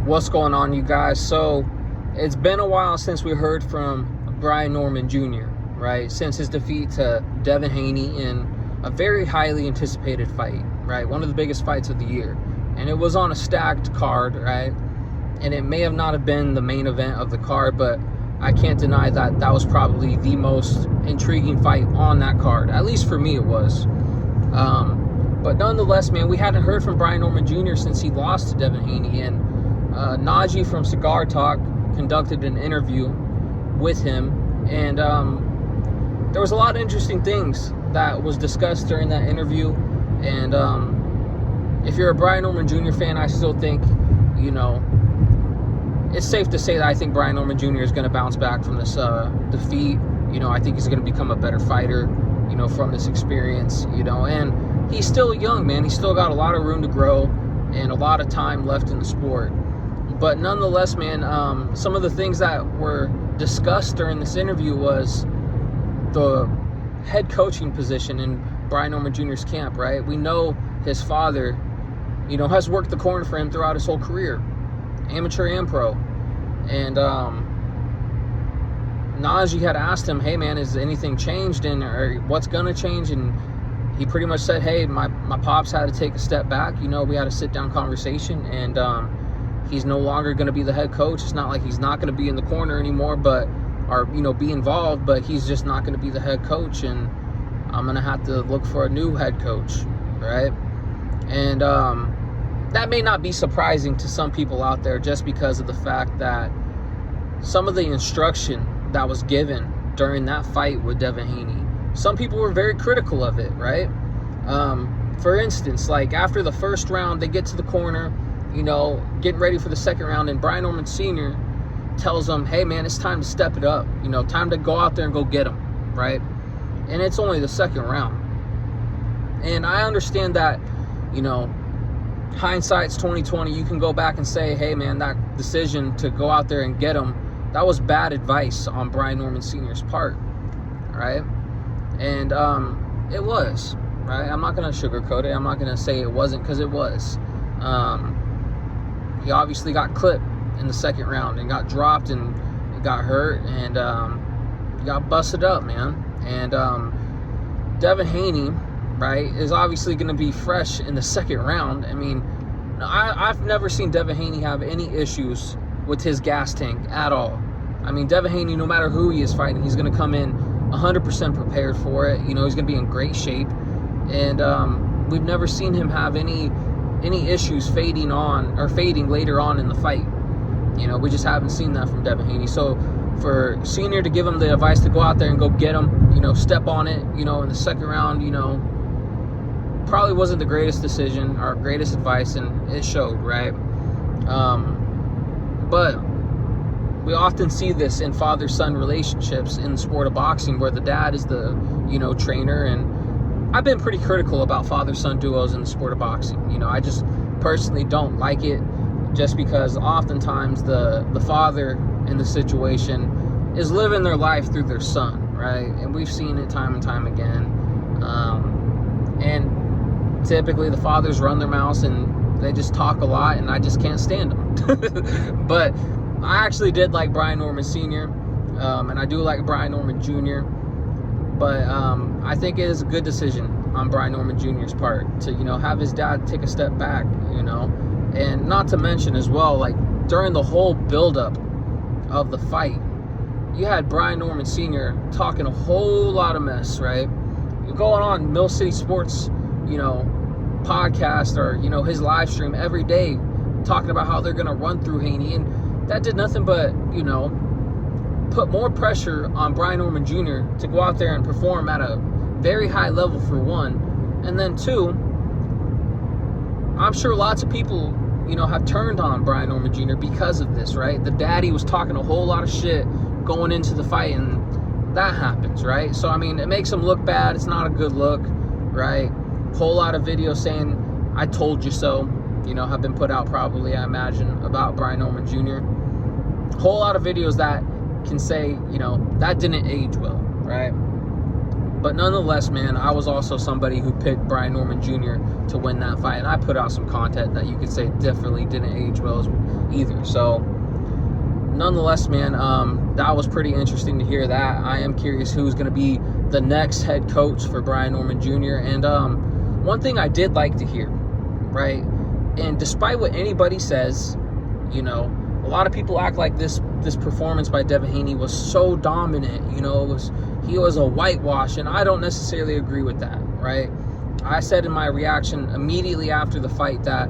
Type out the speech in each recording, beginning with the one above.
What's going on, you guys? So it's been a while since we heard from Brian Norman Jr., right? Since his defeat to Devin Haney in a very highly anticipated fight, right? One of the biggest fights of the year. And it was on a stacked card, right? And it may have not have been the main event of the card, but I can't deny that that was probably the most intriguing fight on that card. At least for me, it was. But nonetheless, man, we hadn't heard from Brian Norman Jr. since he lost to Devin Haney, and Najee from Cigar Talk conducted an interview with him, and there was a lot of interesting things that was discussed during that interview. And if you're a Brian Norman Jr. fan, I still think, it's safe to say that I think Brian Norman Jr. is going to bounce back from this defeat. I think he's going to become a better fighter, from this experience, and he's still young, man. He's still got a lot of room to grow and a lot of time left in the sport. But nonetheless, man, some of the things that were discussed during this interview was the head coaching position in Brian Norman Jr.'s camp, right? We know his father, has worked the corner for him throughout his whole career, amateur and pro. And Najee had asked him, hey, man, has anything changed, or what's going to change? And he pretty much said, hey, my pops had to take a step back. We had a sit-down conversation, and he's no longer going to be the head coach. It's not like he's not going to be in the corner anymore, or be involved, but he's just not going to be the head coach, and I'm going to have to look for a new head coach, right? And that may not be surprising to some people out there, just because of the fact that some of the instruction that was given during that fight with Devin Haney, some people were very critical of it, right? For instance, like after the first round, they get to the corner, getting ready for the second round, and Brian Norman Sr. tells them, hey, man, it's time to step it up. Time to go out there and go get them, right? And it's only the second round. And I understand that, hindsight's 20/20. You can go back and say, hey, man, that decision to go out there and get them, that was bad advice on Brian Norman Sr.'s part, right? And it was, right? I'm not going to sugarcoat it. I'm not going to say it wasn't, because it was. He obviously got clipped in the second round and got dropped and got hurt, and he got busted up, man. And Devin Haney, right, is obviously going to be fresh in the second round. I mean, I've never seen Devin Haney have any issues with his gas tank at all. I mean, Devin Haney, no matter who he is fighting, he's going to come in 100% prepared for it. He's going to be in great shape. And we've never seen him have any issues fading later on in the fight. We just haven't seen that from Devin Haney. So for Senior to give him the advice to go out there and go get him, step on it, in the second round, probably wasn't the greatest decision or greatest advice, and it showed, right? But we often see this in father-son relationships in the sport of boxing, where the dad is the, trainer. And I've been pretty critical about father-son duos in the sport of boxing. I just personally don't like it, just because oftentimes the father in the situation is living their life through their son, right? And we've seen it time and time again. And typically the fathers run their mouths and they just talk a lot, and I just can't stand them. But I actually did like Brian Norman Sr., and I do like Brian Norman Jr., but I think it is a good decision on Brian Norman Jr.'s part to, have his dad take a step back, and not to mention as well, like during the whole buildup of the fight, you had Brian Norman Sr. talking a whole lot of mess, right? Going on Mill City Sports, podcast, or, his live stream every day, talking about how they're going to run through Haney, and that did nothing but, put more pressure on Brian Norman Jr. to go out there and perform at a very high level, for one. And then two, I'm sure lots of people, have turned on Brian Norman Jr. because of this, right? The daddy was talking a whole lot of shit going into the fight, and that happens, right? So, I mean, it makes him look bad. It's not a good look, right? Whole lot of videos saying, I told you so, have been put out probably, I imagine, about Brian Norman Jr. Whole lot of videos that can say, that didn't age well, right? But nonetheless, man, I was also somebody who picked Brian Norman Jr. to win that fight, and I put out some content that you could say definitely didn't age well either. So nonetheless, man, that was pretty interesting to hear that. I am curious who's going to be the next head coach for Brian Norman Jr. And one thing I did like to hear, right, and despite what anybody says, you know, a lot of people act like this performance by Devin Haney was so dominant, you know, he was a whitewash, and I don't necessarily agree with that, right? I said in my reaction immediately after the fight that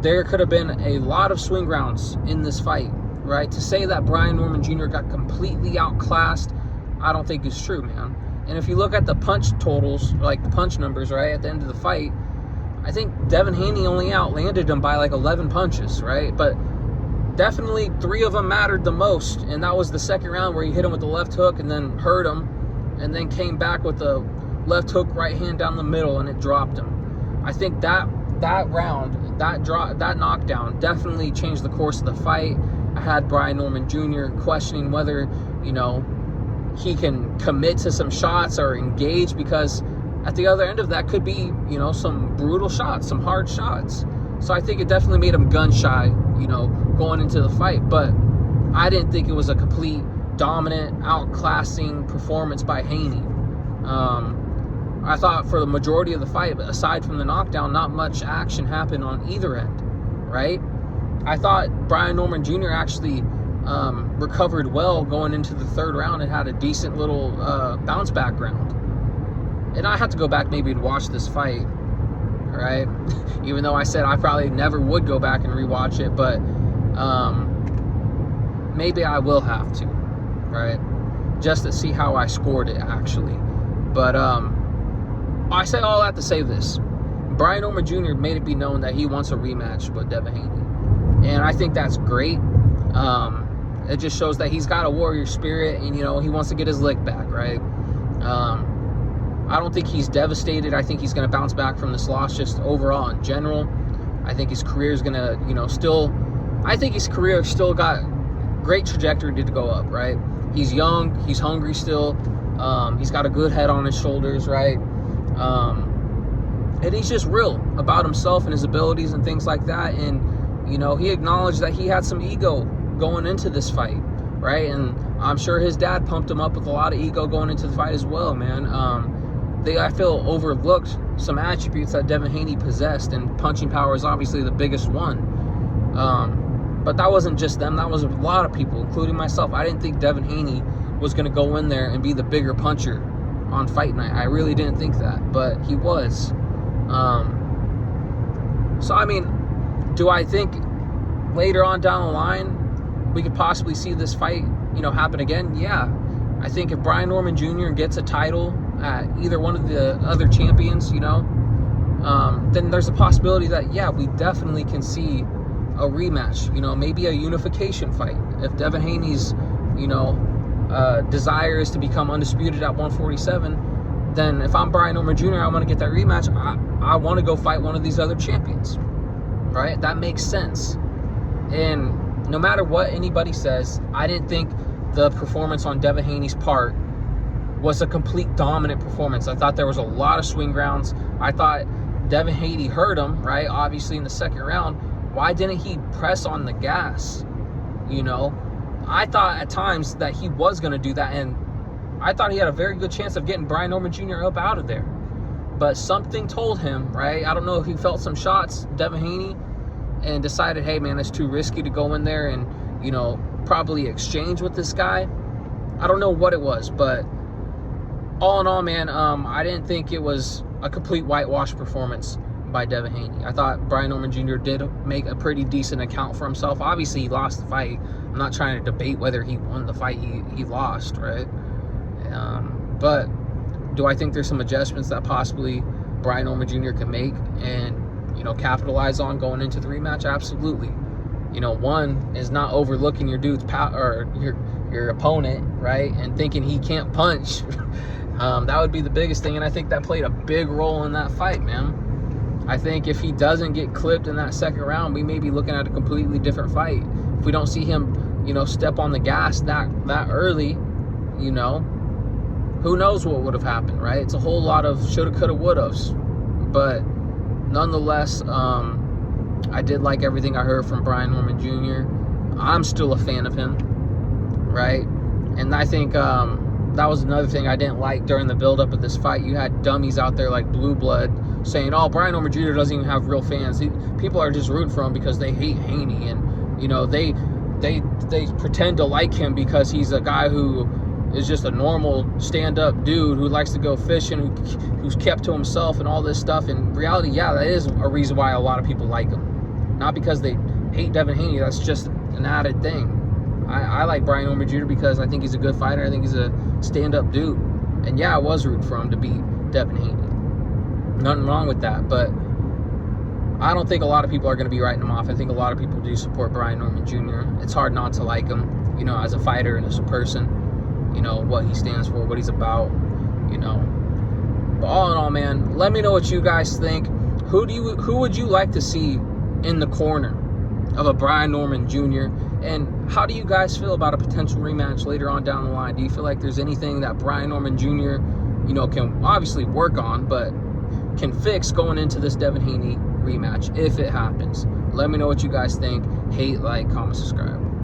there could have been a lot of swing rounds in this fight, right? To say that Brian Norman Jr. got completely outclassed, I don't think is true, man. And if you look at the punch totals, like the punch numbers, right, at the end of the fight, I think Devin Haney only outlanded him by like 11 punches, right? But definitely 3 of them mattered the most, and that was the second round where he hit him with the left hook and then hurt him, and then came back with the left hook right hand down the middle, and it dropped him. I think that round, that knockdown definitely changed the course of the fight. I had Brian Norman Jr. questioning whether, you know, he can commit to some shots or engage, because at the other end of that could be, you know, some brutal shots, some hard shots. So I think it definitely made him gun shy, you know, going into the fight. But I didn't think it was a complete dominant, outclassing performance by Haney. I thought for the majority of the fight, aside from the knockdown, not much action happened on either end, right? I thought Brian Norman Jr. actually recovered well going into the third round and had a decent little bounce back round. And I had to go back maybe to watch this fight, right? Even though I said I probably never would go back and rewatch it, but maybe I will have to, right? Just to see how I scored it, actually. But I say all that to say this. Brian Norman Jr. made it be known that he wants a rematch with Devin Haney. And I think that's great. It just shows that he's got a warrior spirit, and, you know, he wants to get his lick back, right? I don't think he's devastated. I think he's going to bounce back from this loss just overall in general. I think his career is going to, you know, I think his career still got great trajectory to go up, right? He's young. He's hungry still. He's got a good head on his shoulders, right? And he's just real about himself and his abilities and things like that. And, you know, he acknowledged that he had some ego going into this fight, right? And I'm sure his dad pumped him up with a lot of ego going into the fight as well, man. I feel, overlooked some attributes that Devin Haney possessed, and punching power is obviously the biggest one. But that wasn't just them. That was a lot of people, including myself. I didn't think Devin Haney was going to go in there and be the bigger puncher on fight night. I really didn't think that, but he was. So, I mean, do I think later on down the line we could possibly see this fight, you know, happen again? Yeah. I think if Brian Norman Jr. gets a title at either one of the other champions, you know, then there's a possibility that, yeah, we definitely can see a rematch, you know, maybe a unification fight. If Devin Haney's, you know, desire is to become undisputed at 147, then if I'm Brian Norman Jr., I want to get that rematch. I want to go fight one of these other champions, right? That makes sense. And no matter what anybody says, I didn't think the performance on Devin Haney's part was a complete dominant performance. I thought there was a lot of swing rounds. I thought Devin Haney hurt him, right? Obviously in the second round. Why didn't he press on the gas? You know, I thought at times that he was going to do that, and I thought he had a very good chance of getting Brian Norman Jr. up out of there. But something told him, right? I don't know if he felt some shots, Devin Haney, and decided, hey, man, it's too risky to go in there and, you know, probably exchange with this guy. I don't know what it was, but all in all, man, I didn't think it was a complete whitewash performance by Devin Haney. I thought Brian Norman Jr. did make a pretty decent account for himself. Obviously, he lost the fight. I'm not trying to debate whether he won the fight. He lost, right? But do I think there's some adjustments that possibly Brian Norman Jr. can make and, you know, capitalize on going into the rematch? Absolutely. You know, one is not overlooking your dude's power, or your opponent, right, and thinking he can't punch. That would be the biggest thing, and I think that played a big role in that fight, man. I think if he doesn't get clipped in that second round, we may be looking at a completely different fight. If we don't see him, you know, step on the gas that early, you know, who knows what would have happened, right? It's a whole lot of shoulda, coulda, wouldas. But nonetheless, I did like everything I heard from Brian Norman Jr. I'm still a fan of him, right? And I think that was another thing I didn't like during the buildup of this fight. You had dummies out there like Blue Blood saying, oh, Brian Norman Jr. doesn't even have real fans. People are just rooting for him because they hate Haney. And, you know, they pretend to like him because he's a guy who is just a normal stand-up dude who likes to go fishing, who's kept to himself and all this stuff. In reality, yeah, that is a reason why a lot of people like him. Not because they hate Devin Haney. That's just an added thing. I like Brian Norman Jr. because I think he's a good fighter. I think he's a stand-up dude. And yeah, I was rooting for him to beat Devin Haney. Nothing wrong with that. But I don't think a lot of people are going to be writing him off. I think a lot of people do support Brian Norman Jr. It's hard not to like him, you know, as a fighter and as a person. You know, what he stands for, what he's about, you know. But all in all, man, let me know what you guys think. Who would you like to see in the corner of a Brian Norman Jr.? And how do you guys feel about a potential rematch later on down the line? Do you feel like there's anything that Brian Norman Jr., you know, can obviously work on, but can fix going into this Devin Haney rematch if it happens? Let me know what you guys think. Hate, like, comment, subscribe.